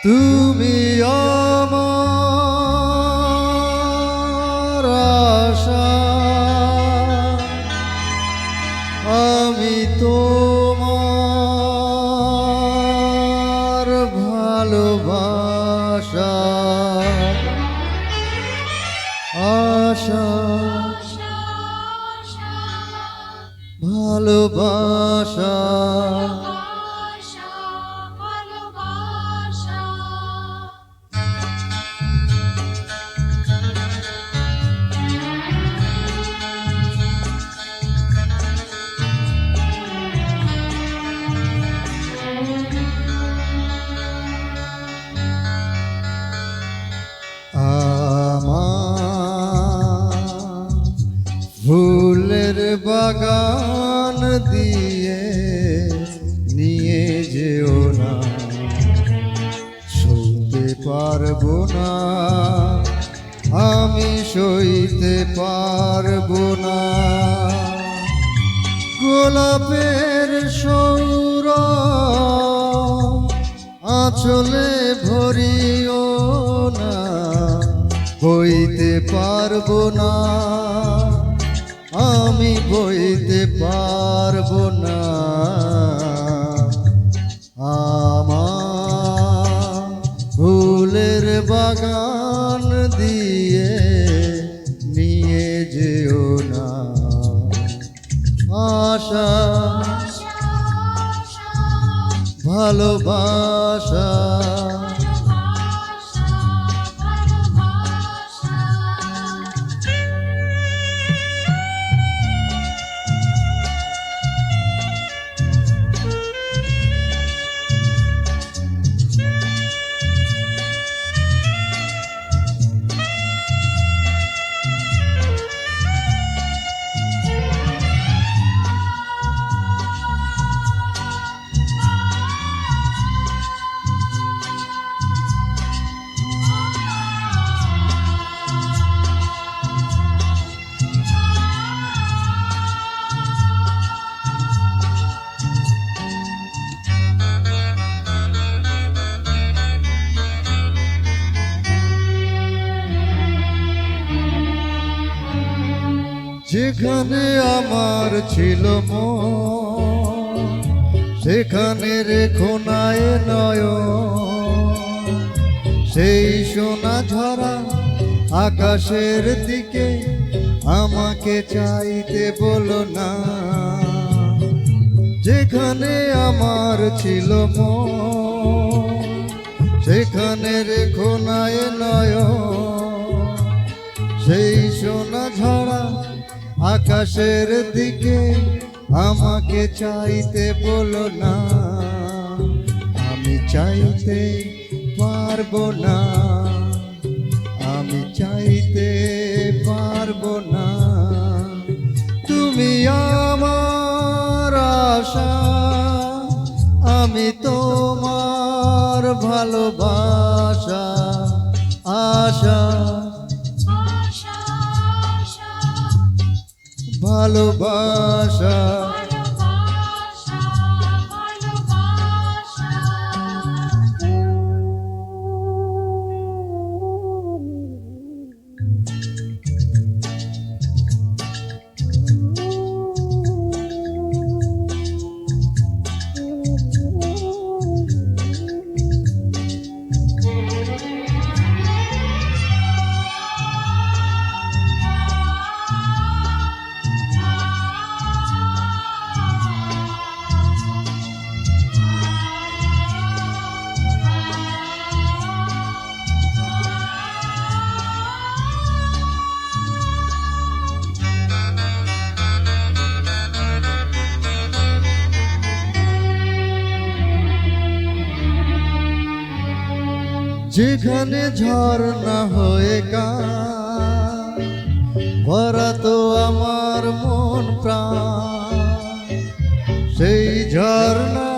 তুমি আমার আশা, আমি তোমার ভালোবাসা। আশা ভালোবাসা ফুলের বাগান দিয়ে নিয়ে যেও না, সইতে পারবো না, আমি সইতে পারবো না। গোলাপের সৌরভ আঁচলে ভরিও না, বইতে পারবো না, আমি বইতে পারবো না। আমার ফুলের বাগান দিয়ে নিয়ে যেও না, আশা ভালোবাসা। যেখানে আমার ছিল মন, সেখানে রেখো নাই নয়ন। সেই সোনা ঝরা আকাশের দিকে আমাকে চাইতে বলো না। যেখানে আমার ছিল মন, সেখানে রেখো নাই নয়ন। সেই সোনা ঝরা আকাশের দিকে আমাকে চাইতে বলো না। আমি চাইতে পারবো না, আমি চাইতে পারবো না। তুমি আমার আশা, আমি তোমার ভালোবাসা। আশা ভালোবাসা। যেখানে ঝর্ণা হয়ে গান ভরা তো আমার মন প্রাণ। সেই ঝর্ণা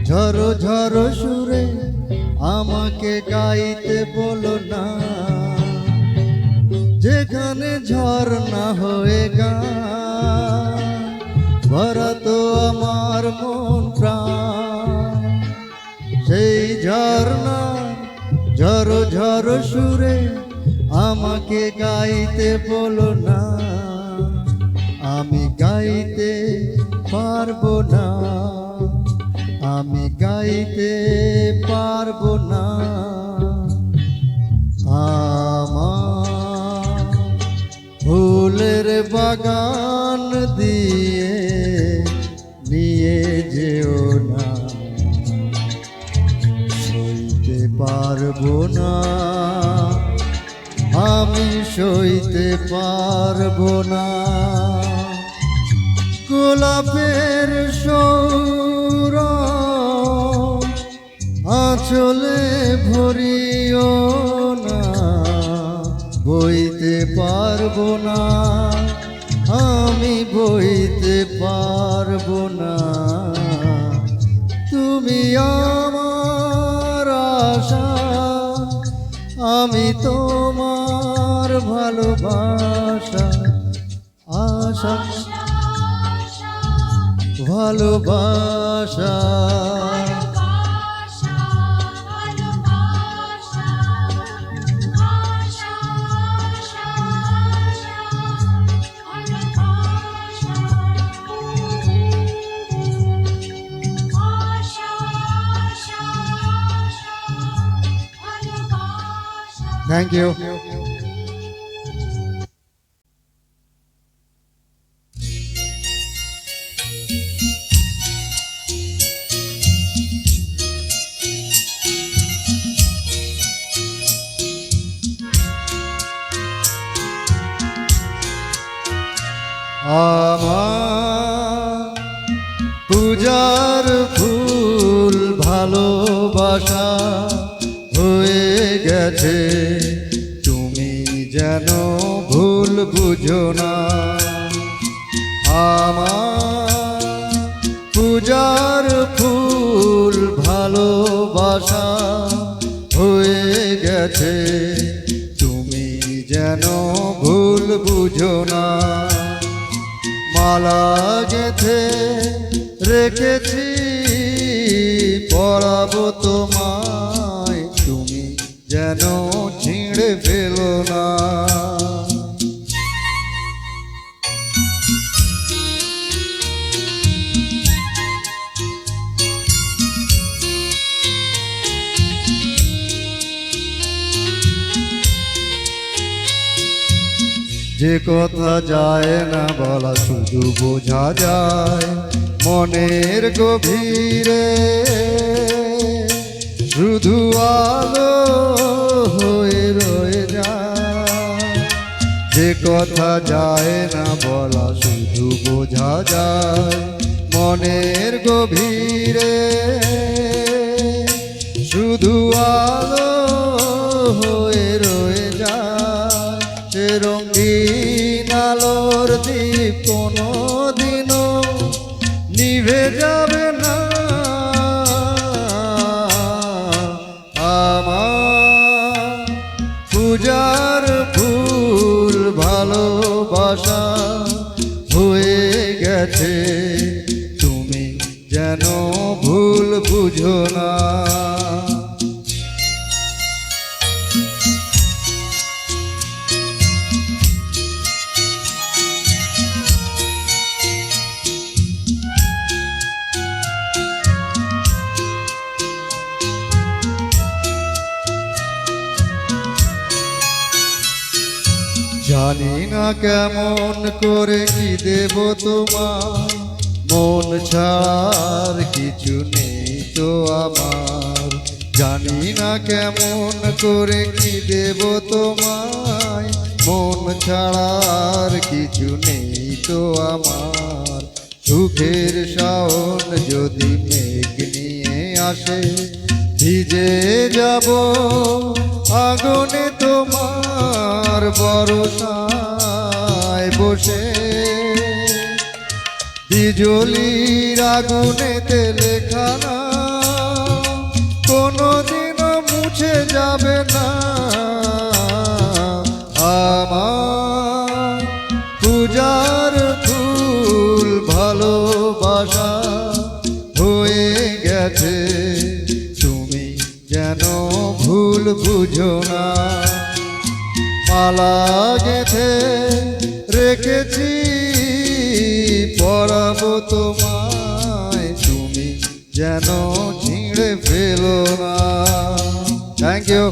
ঝরো ঝরো সুরে আমাকে গাইতে বলো না। যেখানে ঝর্ণা হয়ে গান ভরা তো আমার মন প্রাণ। সেই ঝরনা ঝরো ঝরো সুরে আমাকে গাইতে বলো না, আমি গাইতে পারবো না, আমি গাইতে পারবো না। আমার ফুলের বাগান দিয়ে নিয়ে যেও না, সইতে পারবো না, আমি সইতে পারবো না। গোলাপের সৌরভ আঁচলে ভরিও না, বইতে পারবো না, আমি বইতে পারবো না। তুমি আমার আশা, আমি তোমার ভালোবাসা, আশা ভালোবাসা। Thank you. আমার পূজার ফুল ভালোবাসা হয়ে গেছে, তুমি যেন ভুল বুঝো না। আমার পূজার ফুল ভালোবাসা হয়ে গেছে, তুমি যেন ভুল বুঝো না। মালা গেঁথে রেখেছি পরাবো তোমায়, তুমি যেন ছিঁড়ে ফেলো না। যে কথা যায় না বলা শুধু বোঝা যায় মনের গভীরে, শুধু আলো হয়ে রয়ে যায়। যে কথা যায় না বলা শুধু বোঝা যায় মনের গভীরে, শুধু আলো হয়ে রয়ে যায়। সে রঙিন আলোর দীপ কোনো দিনও নিভে যাবে না। আমার পূজার ফুল ভালোবাসা হয়ে গেছে, তুমি যেন ভুল বুঝো না। জানি না কেমন করে কি দেব তোমার, মন ছাড়ার কিছু নেই তো আমার। জানি না কেমন করে কি দেব তোমায়, মন ছাড়ার কিছু নেই তো আমার। সুখের শাওন যদি মেঘ নিয়ে আসে, ভিজে যাব আগুনে তোমার বরসায় বসে। বিজলির আগুনেতে লেখা না কোনোদিনও মুছে যাবে না। আমার পূজার ফুল ভালোবাসা হয়ে গেছে, তুমি বুঝো না। মালা গেঁথে রেখেছি পরাবো তোমায়, তুমি যেন ছিঁড়ে ফেলো না। Thank you.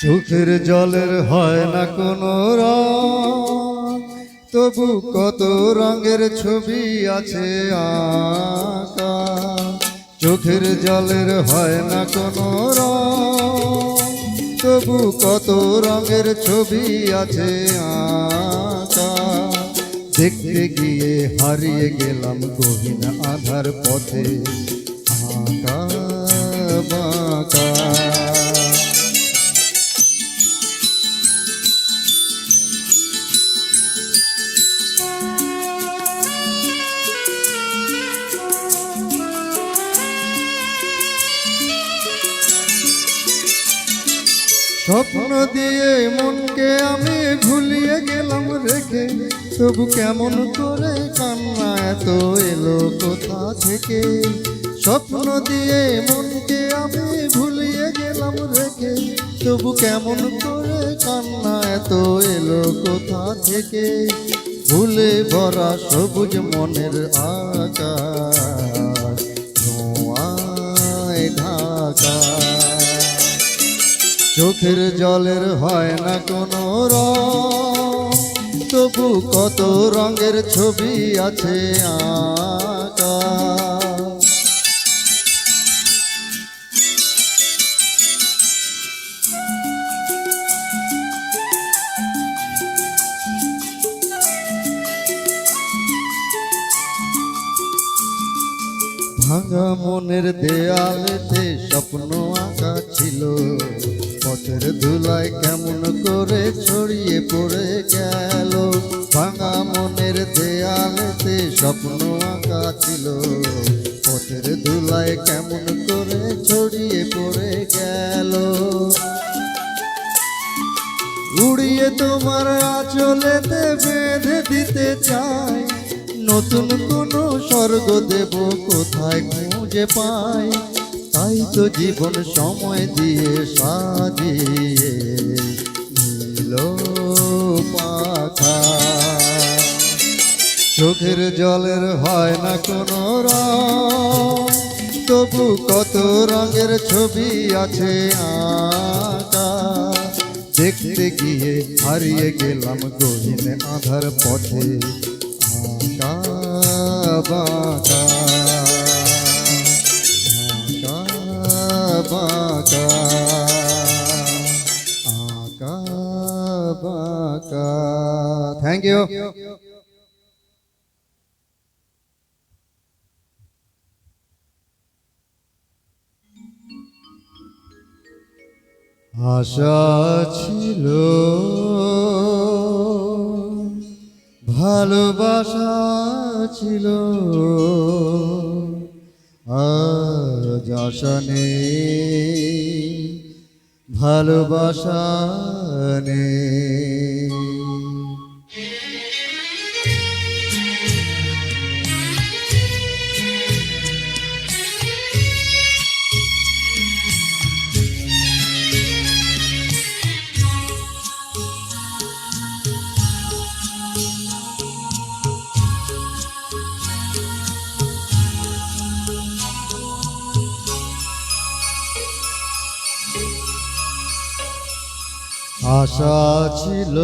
চোখের জলের হয় না কোনো রং, তবু কত রঙের ছবি আছে আঁকা। চোখের জলের হয় না কোনো রং, তবু কত রঙের ছবি আছে আঁকা। দেখতে গিয়ে হারিয়ে গেলাম গহীন আধার পথে আঁকা বাঁকা। স্বপ্ন দিয়ে মনকে আমি ভুলিয়ে গেলাম রেখে, তবু কেমন করে কান্না এত এলো কোথা থেকে। স্বপ্ন দিয়ে মনকে আমি ভুলিয়ে গেলাম রেখে, তবু কেমন করে কান্না এত এলো কোথা থেকে। ভুলে ভরা সবুজ মনের আকাশ ধোঁয়ায় ঢাকা। চোখের জলের হয় না কোনো রং, তবু কত রঙের ছবি আছে আঁকা। ভাঙা মনের দেয়ালেতে স্বপ্ন আঁকা ছিল, পথের ধুলায় কেমন করে ছড়িয়ে পড়ে গেল। ভাঙা মনের দেয়ালেতে স্বপ্ন আঁকা ছিল, পথের ধুলায় কেমন করে ছড়িয়ে পড়ে গেল। উড়িয়ে তোমার আঁচলেতে বেঁধে দিতে চাই, নতুন কোনো স্বর্গ দেব কোথায় খুঁজে পাই। তাই তো জীবন সময় দিয়ে সাজিয়ে নিল পাখা। চোখের জলের হয় না কোনো রং, তবু কত রঙের ছবি আছে আঁকা। দেখতে গিয়ে হারিয়ে গেলাম গহীন আধার পথে আঁকা বাঁকা বাঁকা আঁকা বাঁকা। Thank you. আশা ছিল, ভালোবাসা ছিল, আজ আশা নেই, ভালোবাসা নেই। আশা ছিল,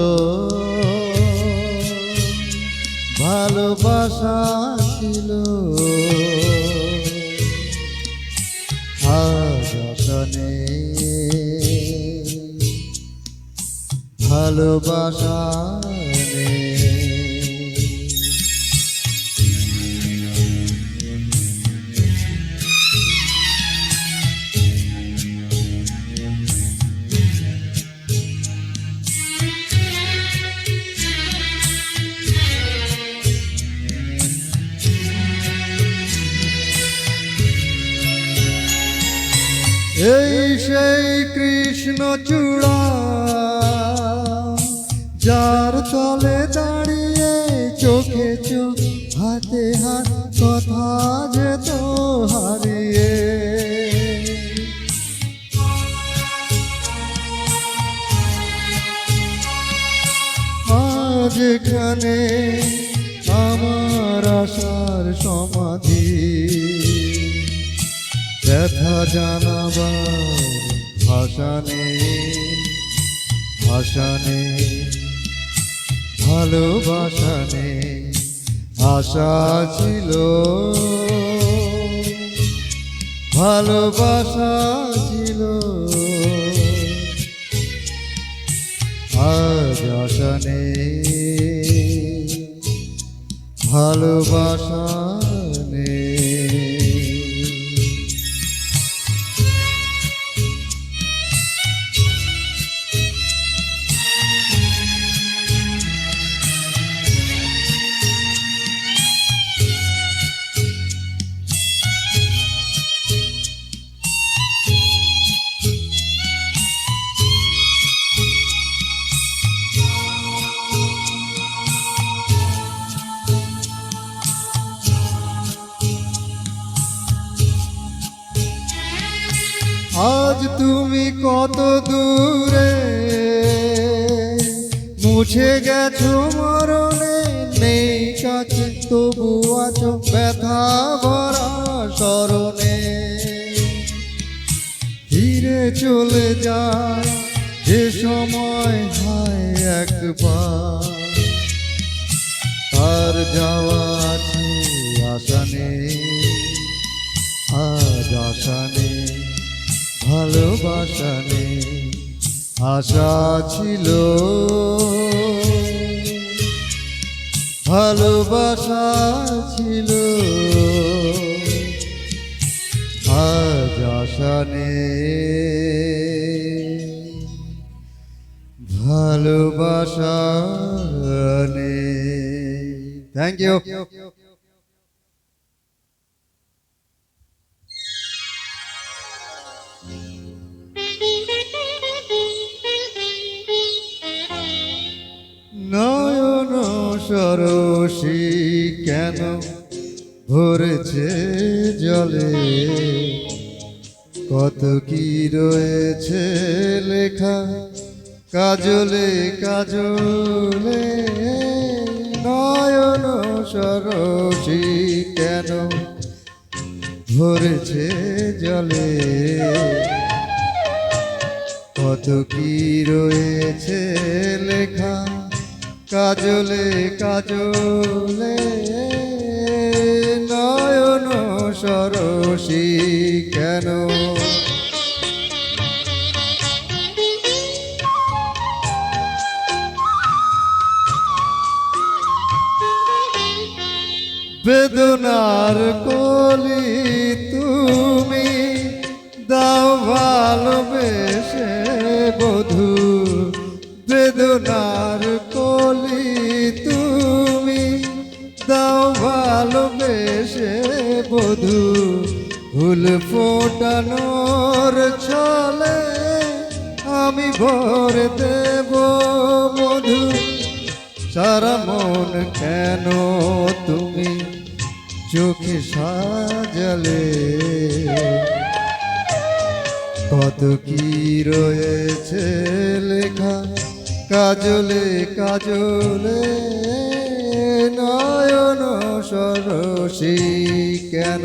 ভালোবাসা ছিল, আজ আশা নেই, ভালোবাসা নেই। এই সেই কৃষ্ণ চূড়া, যার তলে দাঁড়িয়ে চোখে চোখ হাতে হাত কথা যেত হারিয়ে। আজ এখানে আমার আশার সমাধি, ব্যথা জানাবার ভাষা নেই, ভাষা নেই, ভালোবাসা নেই। আশা ছিল, ভালোবাসা ছিল, আজ আশা নেই, ভালোবাসা নেই। আজ তুমি কত দূরে, মুছে গেছো মরণে, নেই কাছে তবু আছো ব্যথা ভরা স্মরণে। ফিরে চলে যায় যে সময় হয় একবার, আর যাওয়া আছে আশা নেই, আজ আশা নেই, ভালোবাসা নেই। আশা ছিল, ভালোবাসা ছিল, আজ আশা নেই, ভালোবাসা নেই। Thank you. নয়ন সরসী কেন ভরেছে জলে, কত কি রয়েছে লেখা কাজলে কাজলে। নয়ন সরসী কেন ভরেছে জলে, কত কি রয়েছে লেখা কাজলে কাজলে। নয়ন সরসী কেন, বেদনার কলি তুমি দাও ভালোবেসে বধূ, বেদনার কলি তুমি দাও ভালোবেসে বধূ। ফুল ফোটানোর ছলে আমি ভরে দেব মধু, সারা মন কেন তুমি চোখে সাজালে, কত কি রয়েছে লেখা কাজলে কাজলে। নয়ন সরসী কেন,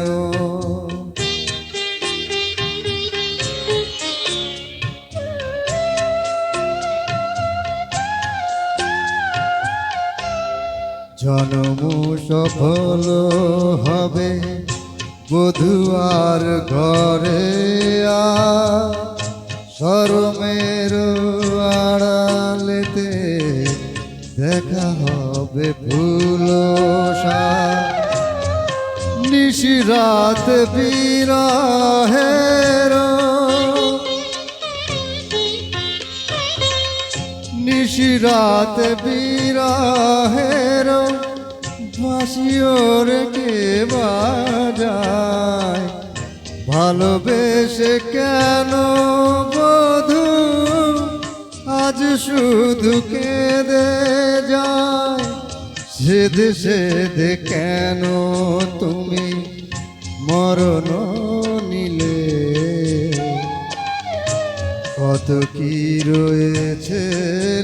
জনম সফল হবে বধূ আর ঘরে, শরমের আড়ালেতে দেখা হবে ফুল নিশিরাত বিরহের, নিশিরাত বিরহের বাঁশিওর কে বাজায়। ভালোবেসে কেন বধূ আজ শুধু কেঁদে যায়, সেদে সেদে কেন তুমি মরণ নিলে, কত কি রয়েছে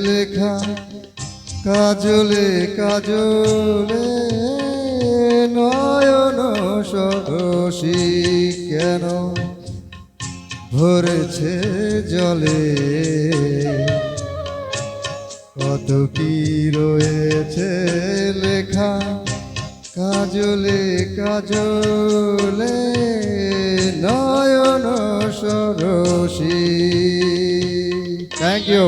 লেখা কাজলে কাজলে, নয়ন সরসী কেন ভরেছে জলে, কত কি রয়েছে লেখা কাজলে কাজলে, নয়ন সরসী। Thank you.